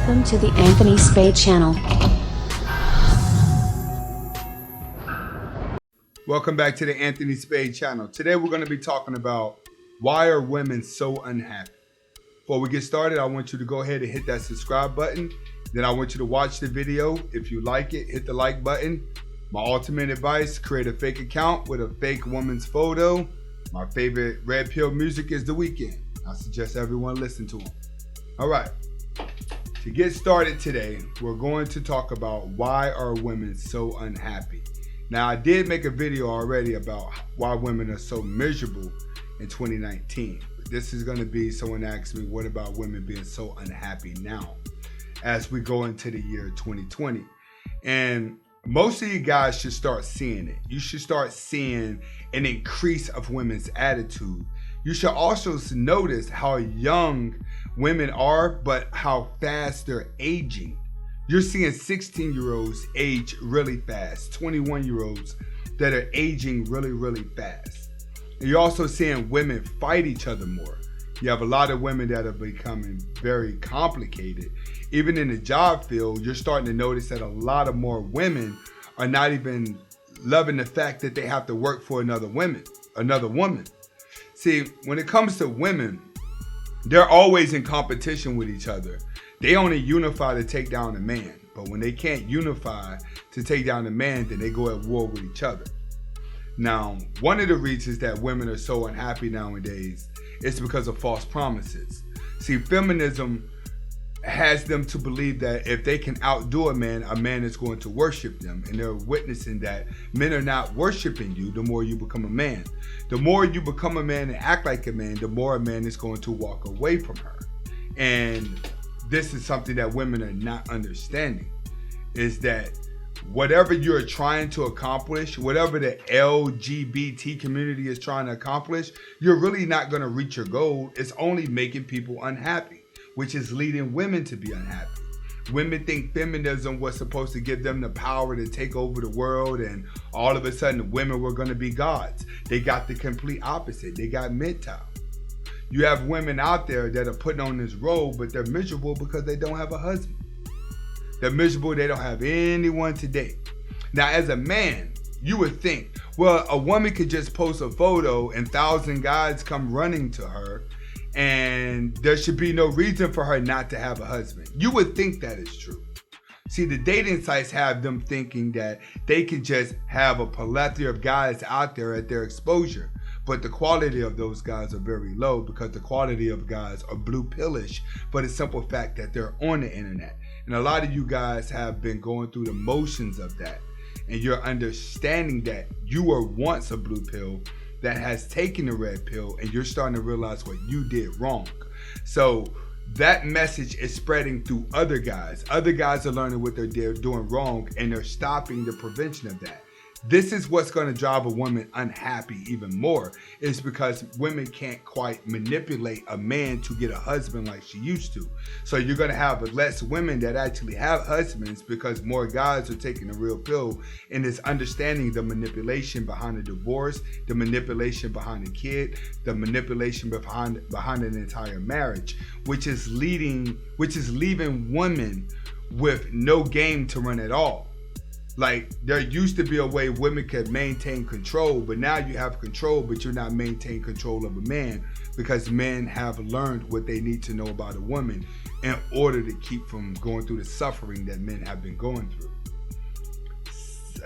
Welcome to the Anthony Spade channel. Welcome back to the Anthony Spade channel. Today we're going to be talking about why are women so unhappy. Before we get started, I want you to go ahead and hit that subscribe button. Then I want you to watch the video. If you like it, hit the like button. My ultimate advice, create a fake account with a fake woman's photo. My favorite Red Pill music is The Weeknd. I suggest everyone listen to him. All right. To get started today, we're going to talk about why are women so unhappy. Now, I did make a video already about why women are so miserable in 2019. This is going to be, someone asked me, what about women being so unhappy now as we go into the year 2020? And most of you guys should start seeing it. You should start seeing an increase of women's attitude. You should also notice how young women are, but how fast they're aging. You're seeing 16-year-olds age really fast, 21-year-olds that are aging really, really fast. And you're also seeing women fight each other more. You have a lot of women that are becoming very complicated. Even in the job field, you're starting to notice that a lot of more women are not even loving the fact that they have to work for another woman. See, when it comes to women, they're always in competition with each other. They only unify to take down a man. But when they can't unify to take down a man, then they go at war with each other. Now, one of the reasons that women are so unhappy nowadays is because of false promises. See, feminism has them to believe that if they can outdo a man is going to worship them. And they're witnessing that men are not worshiping you the more you become a man. The more you become a man and act like a man, the more a man is going to walk away from her. And this is something that women are not understanding, is that whatever you're trying to accomplish, whatever the LGBT community is trying to accomplish, you're really not going to reach your goal. It's only making people unhappy, which is leading women to be unhappy. Women think feminism was supposed to give them the power to take over the world, and all of a sudden women were going to be gods. They got the complete opposite. They got MGTOW. You have women out there that are putting on this role, but they're miserable because they don't have a husband. They're miserable, they don't have anyone to date. Now, as a man, you would think, well, a woman could just post a photo and 1,000 guys come running to her, and there should be no reason for her not to have a husband. You would think that is true. See, the dating sites have them thinking that they can just have a plethora of guys out there at their exposure. But the quality of those guys are very low because the quality of guys are blue pillish for the simple fact that they're on the internet. And a lot of you guys have been going through the motions of that. And you're understanding that you were once a blue pill that has taken the red pill, and you're starting to realize what you did wrong. So that message is spreading through other guys. Other guys are learning what they're doing wrong, and they're stopping the prevention of that. This is what's going to drive a woman unhappy even more, is because women can't quite manipulate a man to get a husband like she used to. So you're going to have less women that actually have husbands because more guys are taking the real pill and is understanding the manipulation behind the divorce, the manipulation behind the kid, the manipulation behind an entire marriage, which is leaving women with no game to run at all. Like, there used to be a way women could maintain control, but now you have control, but you're not maintaining control of a man because men have learned what they need to know about a woman in order to keep from going through the suffering that men have been going through.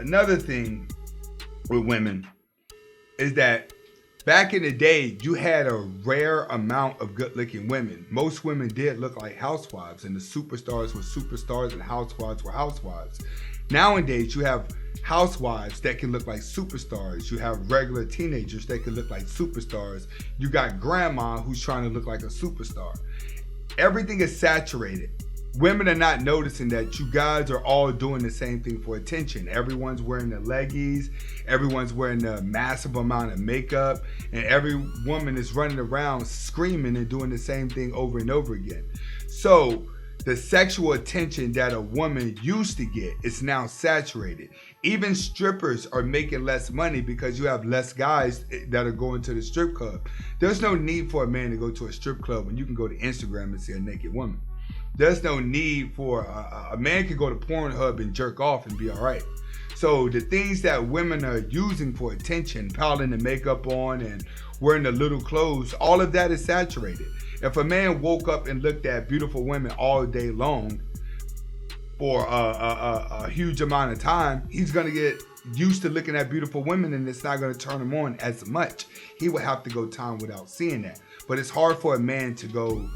Another thing with women is that back in the day, you had a rare amount of good-looking women. Most women did look like housewives, and the superstars were superstars and housewives were housewives. Nowadays, you have housewives that can look like superstars. You have regular teenagers that can look like superstars. You got grandma who's trying to look like a superstar. Everything is saturated. Women are not noticing that you guys are all doing the same thing for attention. Everyone's wearing the leggies. Everyone's wearing a massive amount of makeup. And every woman is running around screaming and doing the same thing over and over again. So the sexual attention that a woman used to get is now saturated. Even strippers are making less money because you have less guys that are going to the strip club. There's no need for a man to go to a strip club when you can go to Instagram and see a naked woman. There's no need for a man can go to Pornhub and jerk off and be all right. So the things that women are using for attention, piling the makeup on and wearing the little clothes, all of that is saturated. If a man woke up and looked at beautiful women all day long for a huge amount of time, he's going to get used to looking at beautiful women, and it's not going to turn him on as much. He would have to go time without seeing that. But it's hard for a man to go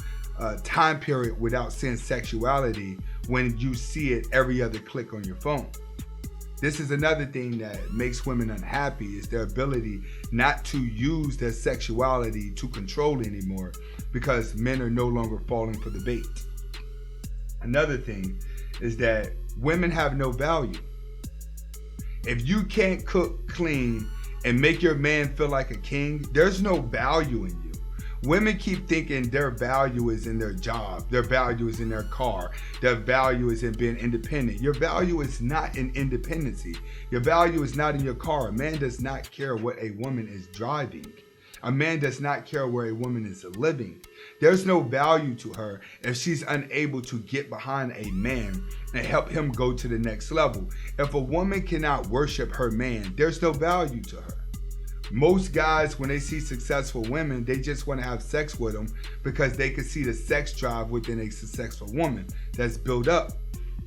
time period without seeing sexuality when you see it every other click on your phone. This is another thing that makes women unhappy, is their ability not to use their sexuality to control anymore, because men are no longer falling for the bait. Another thing is that women have no value. If you can't cook, clean, and make your man feel like a king, there's no value in you. Women keep thinking their value is in their job, their value is in their car, their value is in being independent. Your value is not in independency. Your value is not in your car. A man does not care what a woman is driving. A man does not care where a woman is living. There's no value to her if she's unable to get behind a man and help him go to the next level. If a woman cannot worship her man, there's no value to her. Most guys, when they see successful women, they just want to have sex with them because they can see the sex drive within a successful woman that's built up.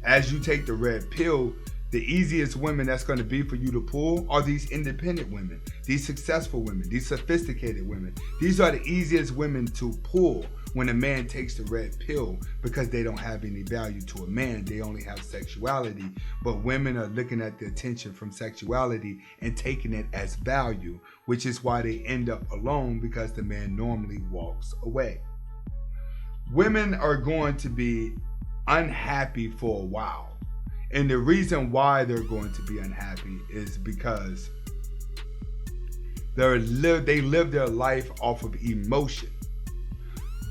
As you take the red pill, the easiest women that's going to be for you to pull are these independent women, these successful women, these sophisticated women. These are the easiest women to pull when a man takes the red pill, because they don't have any value to a man. They only have sexuality. But women are looking at the attention from sexuality and taking it as value, which is why they end up alone, because the man normally walks away. Women are going to be unhappy for a while. And the reason why they're going to be unhappy is because they live their life off of emotion.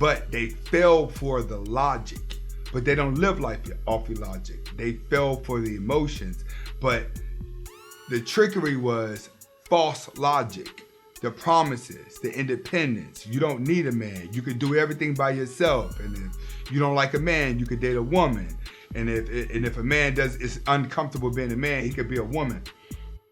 But they fell for the logic. But they don't live life off of logic. They fell for the emotions. But the trickery was false logic. The promises, the independence. You don't need a man. You can do everything by yourself. And if you don't like a man, you could date a woman. And if a man is uncomfortable being a man, he could be a woman.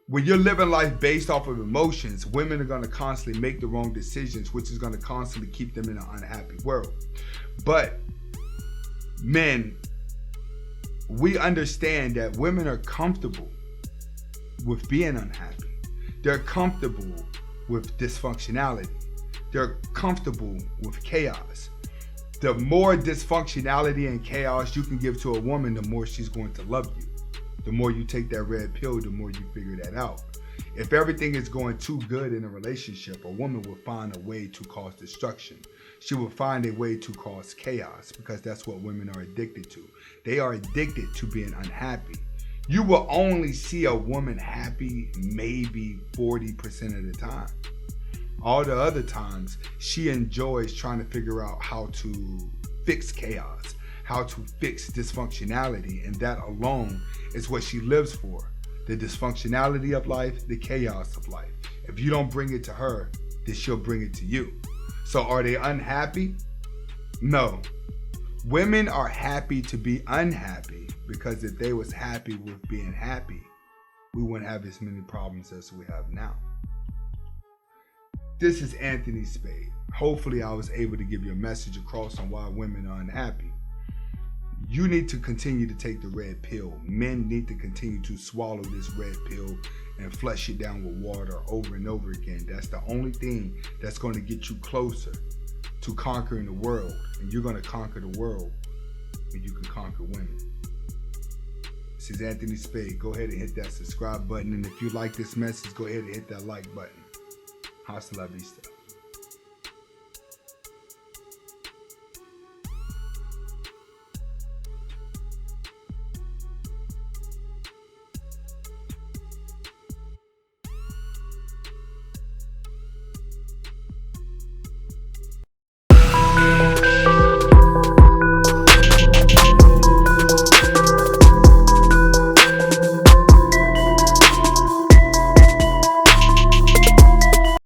When you're living life based off of emotions, women are going to constantly make the wrong decisions, which is going to constantly keep them in an unhappy world. But men, we understand that women are comfortable with being unhappy. They're comfortable with dysfunctionality. They're comfortable with chaos. The more dysfunctionality and chaos you can give to a woman, the more she's going to love you. The more you take that red pill, the more you figure that out. If everything is going too good in a relationship, a woman will find a way to cause destruction. She will find a way to cause chaos, because that's what women are addicted to. They are addicted to being unhappy. You will only see a woman happy maybe 40% of the time. All the other times, she enjoys trying to figure out how to fix chaos, how to fix dysfunctionality, and that alone is what she lives for. The dysfunctionality of life, the chaos of life. If you don't bring it to her, then she'll bring it to you. So are they unhappy? No. Women are happy to be unhappy, because if they was happy with being happy, we wouldn't have as many problems as we have now. This is Anthony Spade. Hopefully I was able to give you a message across on why women are unhappy. You need to continue to take the red pill. Men need to continue to swallow this red pill and flush it down with water over and over again. That's the only thing that's going to get you closer to conquering the world. And you're going to conquer the world when you can conquer women. This is Anthony Spade. Go ahead and hit that subscribe button. And if you like this message, go ahead and hit that like button. Hasta la vista.